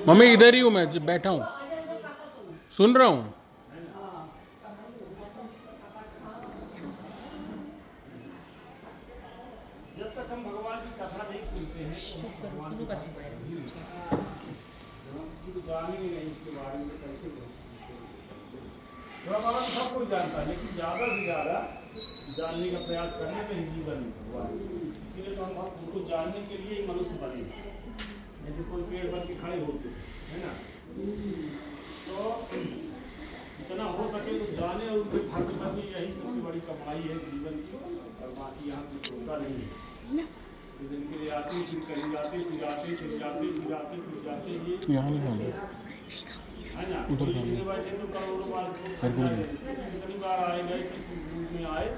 Mummy इधर ही हूँ, मैं बैठा हूँ, सुन रहा हूँ। जब तक हम भगवान की कथा नहीं सुनते हैं तो भगवान की बात किसी को जानेंगे नहीं, इसके बारे में कैसे थोड़ा बहुत सब कोई जानता है, लेकिन ज़्यादा से ज़्यादा जानने का प्रयास करने से ही जीवन में भगवान। इसीलिए तो हम उनको जानने के लिए ही मनुष्य बने, जैसे कोई पेड़ बन के खड़े होते है ना। तो जितना हो सके तो जाने और उनके भक्त में यही सबसे बड़ी कमाई है जीवन की। और बाकी यहाँ कुछ होता नहीं है। दिन के लिए आते फिर कहीं जाते फिर आते फिर जाते फिर आते फिर जाते ये यहाँ नहीं होंगे, है ना। उधर का जितने बैठे तो करोड़ों बार कितनी बार आए गए, किस रूप में आए,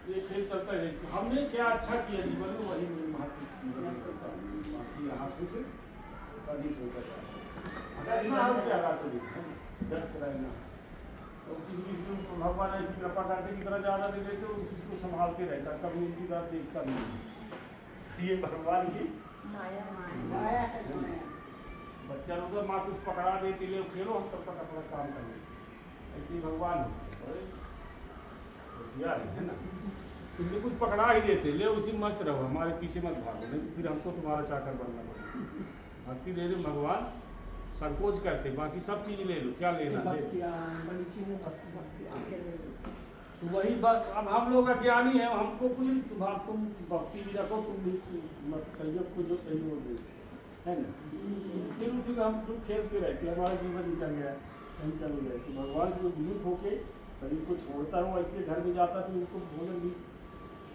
ये खेल चलता है। हमने क्या अच्छा किया जीवन में, वही महत्व करता है। बाकी यहाँ कुछ कभी सोचा क्या करते व्यस्त रहना। तो किसी भगवान ऐसी कृपा करते की तरह ज़्यादा दे देते, उसको संभालते रहता, कभी उनकी तरफ देखता नहीं। ये भगवान की माया है। बच्चा उधर माँ कुछ पकड़ा देती, ले खेलो, हम तब तक अपना काम कर लेते। ऐसे ही भगवान होते होशियार है ना, इसलिए कुछ पकड़ा ही देते, ले उसी मस्त रहो, हमारे पीछे मत भागो, नहीं तो फिर हमको तुम्हारा चाकर बनना पड़ेगा। भक्ति दे दे भगवान, संकोच करते, बाकी सब चीज़ ले लो, क्या लेना ले। तो वही बात, अब हम लोग अज्ञानी हैं, हमको कुछ नहीं, तुम भक्ति भी रखो, तुम भी मत चाहिए, कुछ जो चाहिए वो दे, है ना। फिर उसी में हम दुख खेलते रहते, हमारा जीवन निकल गया, कहीं चले गए। तो भगवान से जो विमुख होके शरीर को छोड़ता हो, ऐसे घर में जाता तो उसको भोजन भी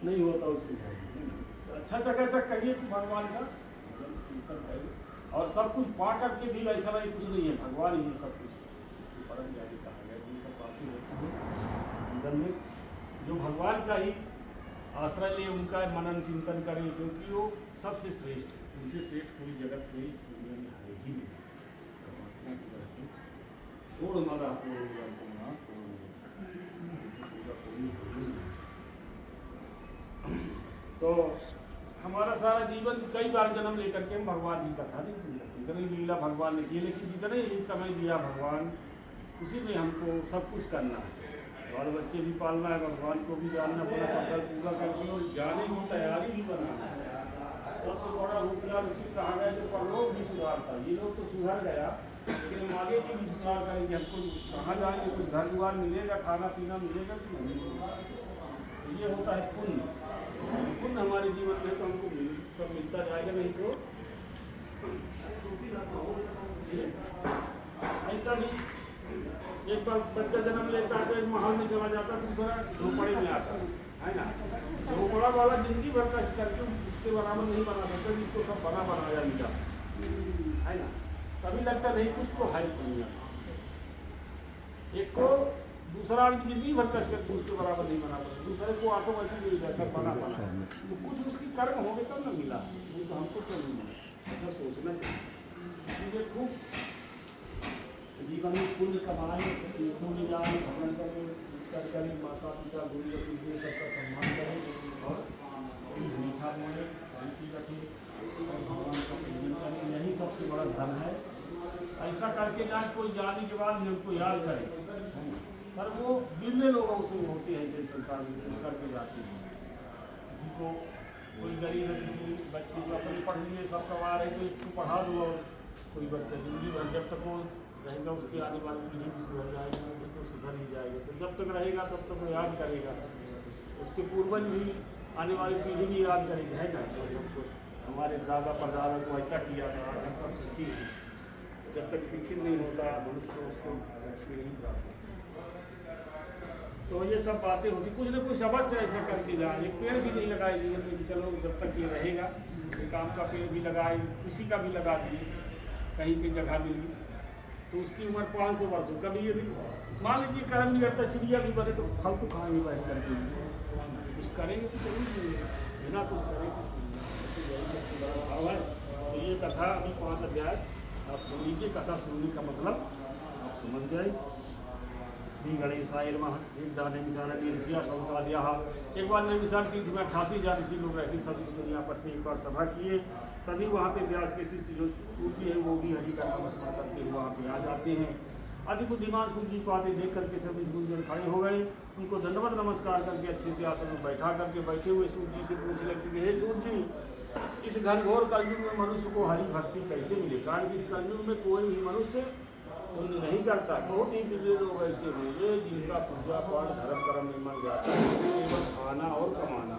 नहीं होता उसके घर में। तो अच्छा चकाचक करिए तो भगवान का कीर्तन करिए, और सब कुछ पा करके भी ऐसा नहीं कुछ नहीं है, भगवान ही सब कुछ परम ज्ञानी कहा गया। ये सब बातें होती हैं जीवन में, जो भगवान का ही आश्रय ले, उनका मनन चिंतन करें, क्योंकि वो सबसे श्रेष्ठ है। उनसे श्रेष्ठ कोई जगत में इस दुनिया में है ही नहीं। परमात्मा से करके पूर्ण मदा पूर्ण पूर्णा पूर्ण पूजा पूरी हो ही नहीं। तो हमारा सारा जीवन कई बार जन्म लेकर के हम भगवान की कथा नहीं सुन सकते, इतनी लीला भगवान ने की, लेकिन जितने ही समय दिया भगवान, उसी में हमको सब कुछ करना है। बाल बच्चे भी पालना है, भगवान को भी जानना पड़ा, कल पूरा करके और जाने की तैयारी भी बनाना है। सबसे बड़ा होशियार उसी कहा गया जो परलोक भी सुधारता। ये लोग तो सुधर गया, लेकिन हम आगे की भी सुधार करेंगे। हमको कहाँ जाएंगे, कुछ घर दुआर मिलेगा, खाना पीना मिलेगा कि नहीं। तो ये होता है पुण्य। पुण्य हमारे जीवन में तो हमको सब मिलता जाएगा, नहीं तो ऐसा नहीं। एक बार बच्चा जन्म लेता है तो एक माहौल में चला जाता है, दूसरा झोपड़े में आता है ना। झोपड़ा वाला जिंदगी भर कष्ट करके उसके बराबर नहीं बना सकता जिसको सब बनाया मिला, है ना। कभी लगता नहीं कुछ तो है इस दुनिया। एक को दूसरा आदमी जिंदगी भर कष्ट करके उसके बराबर नहीं बना पाता, दूसरे को ऑटोमेटिक मिल गया सब बना तो कुछ उसकी कर्म हो गए तब ना मिला, नहीं तो हमको क्यों नहीं मिला। ऐसा सोचना चाहिए। इसलिए खूब जीवन में पुण्य कमाएं, पुण्य जाए, भ्रमण करें, माता पिता गुरु रखिए, सबका सम्मान करें, और मीठा बोले, शांति रखें, और भगवान का पूजन करें। यही सबसे बड़ा धर्म है। ऐसा करके जाए, कोई जाने के बाद भी हमको याद करे। पर वो गिरने लोगों से होते हैं ऐसे संसार में, कुछ करके जाते हैं। किसी को कोई गरीब है, किसी बच्चे को अपने पढ़ लिए, सब कमा रहे तो एक को पढ़ा दो, और कोई बच्चा जिंदगी भर जब तक वो रहेगा उसके आने वाली पीढ़ी भी सुधर जाएगी, तो सुधर ही जाएगा। तो जब तक रहेगा तब तक वो याद करेगा, उसके पूर्वज भी आने वाली पीढ़ी भी याद करेगी, है ना। तो हमारे दादा परदादा को ऐसा किया था, हम सब सीखी। जब तक शिक्षित नहीं होता मनुष्य तो उसको लक्ष्मी नहीं प्राप्त। तो ये सब बातें होती, कुछ न कुछ अवश्य ऐसा करके जाए। एक पेड़ भी नहीं लगाए जीवन में कि चलो जब तक ये रहेगा, एक आम का पेड़ भी लगाए, किसी का भी लगा दिए, कहीं पे जगह मिली तो उसकी उम्र 500 वर्ष हो। कभी यदि मान लीजिए कर्म नहीं करता, चिड़िया भी बने तो फल तो खाएंगे वही करके, कुछ करेंगे तो जरूर चाहिए, बिना कुछ करें कुछ नहीं। तो यही सबसे बड़ा भाव है। तो ये कथा अभी 5 अध्याय आप सुन लीजिए। कथा सुनने का मतलब आप समझ गए। श्री गणेशाय नमः। एक दान नैमिषारण्य ऋषिया सौकाद्या। एक बार नैमिषारण्य तीर्थ में 88 हजार ऋषि लोग रहते, सब ऋषि आपस में एक बार सभा किए। तभी वहाँ पे व्यास के शिष्य जो सूत जी है वो भी हरि का नाम स्मरण करके वहाँ पे आ जाते हैं। अति बुद्धिमान सूत जी को आते देख करके सब इस गुंजन खड़े हो गए, उनको दंडवत नमस्कार करके अच्छे से आसन में बैठा करके बैठे हुए सूत जी से पूछने लगते कि हे सूत जी, इस घनघोर कलयुग में मनुष्य को हरि भक्ति कैसे मिले? कारण कि इस कलयुग में कोई भी मनुष्य पुण्य नहीं करता। बहुत ही पिछले लोग ऐसे होंगे जिनका पूजा पाठ धर्म कर्म में मन जाता है, केवल खाना और कमाना,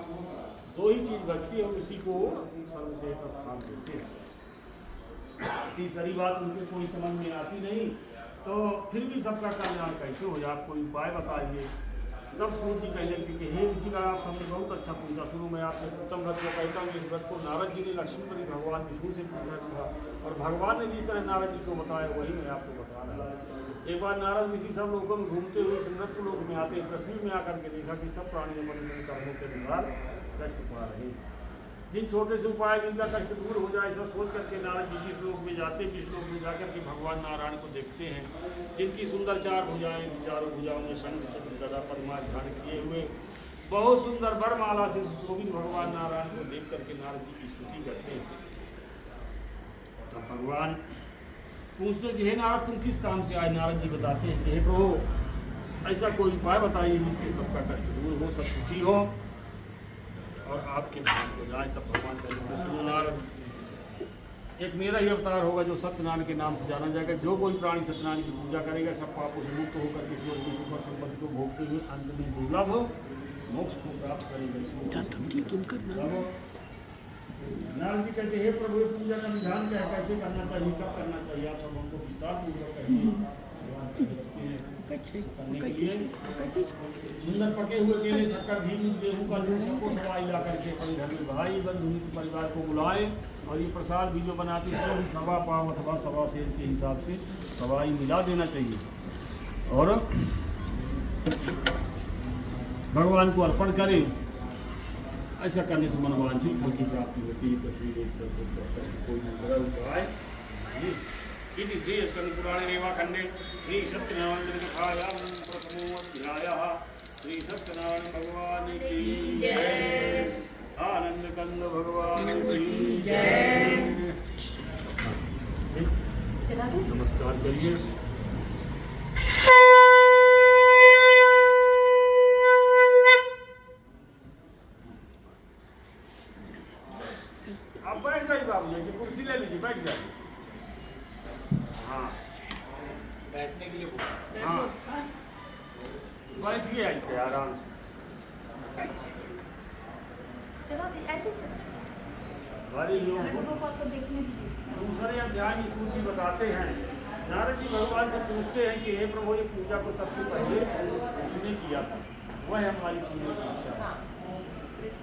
दो ही चीज़ बचती है, उसी को सर्वश्रेष्ठ स्थान देते हैं। तीसरी बात उनको कोई समझ में आती नहीं, तो फिर भी सबका कल्याण कैसे हो जाए, आप कोई उपाय बताइए। तब सूत जी कहने लगे कि हे ऋषि का आप सबने बहुत अच्छा पूछा, सुनो मैं आपसे उत्तम व्रत को कहता हूँ। जिस व्रत को नारद जी ने लक्ष्मीपति भगवान विष्णु से पूछा था और भगवान ने जिस तरह नारद जी को बताया वही मैं आपको बता रहा हूँ। एक बार नारद ऋषि सब लोगों में घूमते हुए समृद्ध लोग में आते, पृथ्वी में आकर के देखा कि सब प्राणी अपने कर्मों के अनुसार कष्ट पा रहे। जिन छोटे से उपाय जिनका कष्ट दूर हो जाए, ऐसा सोच करके नारद जी जिस लोक में जाते, जिस लोक में जाकर के भगवान नारायण को देखते हैं, जिनकी सुंदर चार भुजाएं, चारों भुजाओं में शंख चक्र गदा पद्मा ध्यान किए हुए बहुत सुंदर वरमाला से सुशोभित भगवान नारायण को देख करके नारद जी की स्तुति करते हैं। तो भगवान पूछते कि हे नारद तुम किस काम से आए? नारद जी बताते हैं कि हे प्रभु ऐसा कोई उपाय बताइए जिससे सबका कष्ट दूर हो, सब सुखी हो और आपके धाम को जाए। तब भगवान कहते तो सुनो नारद, एक मेरा ही अवतार होगा जो सत्यनारायण के नाम से जाना जाएगा। जो कोई प्राणी सत्यनारायण की पूजा करेगा सब पापों से मुक्त होकर के ईश्वर की सुख और संपत्ति को भोगते हुए अंत में दुर्लभ मोक्ष को प्राप्त करेगा। नारद जी कहते हे प्रभु पूजा का विधान क्या है, कैसे करना चाहिए, कब करना चाहिए, आप सब हमको विस्तार पूर्वक कहिए। सुंदर पके हुए केले, शक्कर, घी, दूध, गेहूं का जूस सबको सवाई ला करके अपने घर में भाई बंधु मित्र परिवार को बुलाए और ये प्रसाद भी जो बनाते हैं भी सवा पाव अथवा सवा सेर के हिसाब से सवाई मिला देना चाहिए और भगवान को अर्पण करें। ऐसा करने से मनोवांछित फल की प्राप्ति होती है। कोई दूसरा उपाय इति श्री स्कंद पुराणे रेवाखंडे श्री सत्यनारायण कथायां प्रथमोऽध्यायः। श्री सत्यनारायण भगवान की जय, आनंद कंद भगवान की जय। नमस्कार करिए। आप बैठ जाइए बाबू, जैसे कुर्सी ले लीजिए, बैठ जाइए। हाँ बैठने के लिए हाँ बैठिए ऐसे आराम से। ऐसे दूसरे अध्याय में सूत जी बताते हैं, नारद जी भगवान से पूछते हैं कि हे प्रभु ये पूजा को सबसे पहले उसने किया था, वह है हमारी सुनने की इच्छा।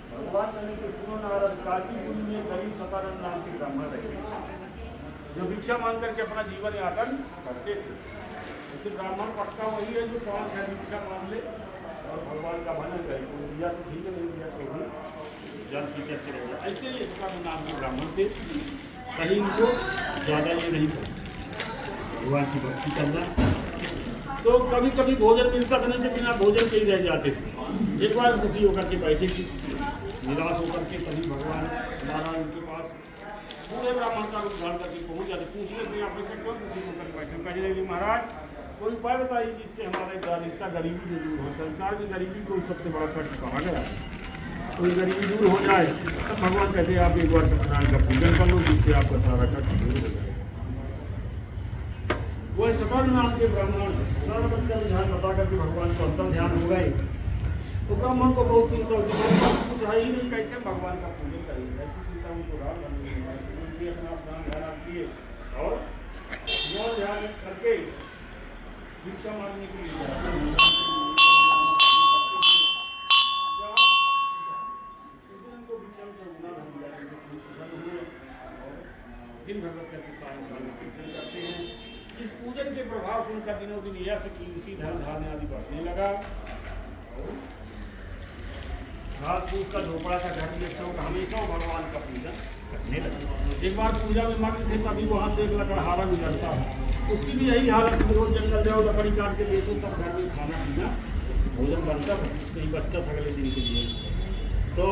भगवान कहने के सुनो नारद, काशीपुर में गरीब सतानंद नाम के ब्राह्मण रहते जो भिक्षा मांग करके अपना जीवन यापन करते थे। जैसे ब्राह्मण पक्का वही है जो 5 है भिक्षा मांग ले और भगवान का भजन करे, कोई दिया तो ठीक है, नहीं दिया तो भी जल पी करके रह जाए। ऐसे ही इसका भी नाम के ब्राह्मण थे, कहीं उनको ज़्यादा ये नहीं था भगवान की भक्ति करना। तो कभी कभी भोजन मिलता था नहीं तो बिना भोजन के ही रह जाते थे। एक बार दुखी होकर के बैठे थे, निराश होकर के तभी भगवान नारायण के पास पूरे ब्राह्मण का रूप धारण करके पहुँच जाते। पूछने के आप ऐसे क्यों दुखी होकर बैठे? कहने लगे महाराज कोई उपाय बताइए जिससे हमारा इतना गरीबी जो दूर हो। संसार में गरीबी को सबसे बड़ा कष्ट कहा गया, कोई गरीबी दूर हो जाए। तब भगवान कहते हैं आप एक बार सत्यनारायण का पूजन कर लो जिससे आपका सारा कष्ट दूर हो जाए। वह सतन नाम के ब्राह्मण सर्वत्र का विधान बता करके भगवान को अंतर ध्यान हो गए। तो ब्राह्मण को बहुत चिंता होती, कुछ है ही नहीं, कैसे भगवान का पूजन करेंगे। ऐसी चिंता उनको राम अपना स्नान ध्यान किए और यह ध्यान करके भिक्षा मांगने के लिए दिन भर करके सायंकाल पूजन करते हैं। इस पूजन के प्रभाव सुनकर दिनों दिन यश कीर्ति धन धान्य आदि बढ़ने लगा। घास फूस का झोपड़ा था घर की अच्छा हमेशा भगवान का पूजन करने लगा। एक बार पूजा में मग्न थे तभी वहाँ से एक लकड़हारा गुजरता है, उसकी भी यही हालत, रोज जंगल जाओ लकड़ी काट के बेचो तब घर में खाना पीना भोजन बनता था, कुछ नहीं बचता था अगले दिन के लिए। तो